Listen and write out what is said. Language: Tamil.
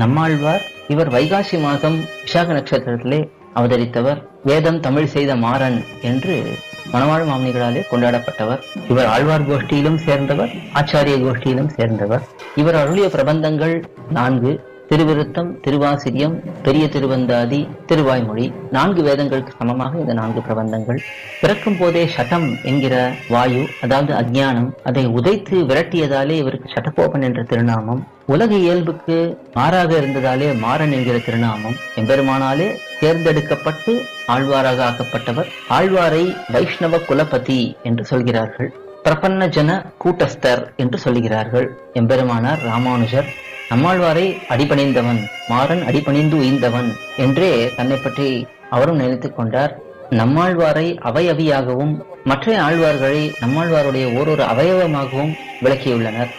நம்மாழ்வார் இவர் வைகாசி மாதம் விசாக நட்சத்திரத்திலே அவதரித்தவர். வேதம் தமிழ் செய்த மாறன் என்று மணவாழ் மாமனிகளாலே கொண்டாடப்பட்டவர். இவர் ஆழ்வார் கோஷ்டியிலும் சேர்ந்தவர், ஆச்சாரிய கோஷ்டியிலும் சேர்ந்தவர். இவர் அருளிய பிரபந்தங்கள் 4: திருவிருத்தம், திருவாசிரியம், பெரிய திருவந்தாதி, திருவாய்மொழி. 4 வேதங்களுக்கு சமமாக இந்த 4 பிரபந்தங்கள். பிறக்கும் போதே சட்டம் என்கிற வாயு, அதாவது அஜ்ஞானம், அதை உதைத்து விரட்டியதாலே இவருக்கு சட்டகோபன் என்ற திருநாமம். உலக இயல்புக்கு மாறாக இருந்ததாலே மாறன் என்கிற திருநாமம். எம்பெருமானாலே தேர்ந்தெடுக்கப்பட்டு ஆழ்வாராக ஆக்கப்பட்டவர். ஆழ்வாரை வைஷ்ணவ குலபதி என்று சொல்கிறார்கள். பிரபன்ன ஜன கூட்டஸ்தர் என்று சொல்லுகிறார்கள். எம்பெருமானார் ராமானுஜர் நம்மாழ்வாரை அடிபணிந்தவன், மாறன் அடிபணிந்து உய்ந்தவன் என்றே தன்னை பற்றி அவரும் நினைத்துக் கொண்டார். நம்மாழ்வாரை அவையவியாகவும் மற்ற ஆழ்வார்களை நம்மாழ்வாருடைய ஓரொரு அவயவமாகவும் விளக்கியுள்ளனர்.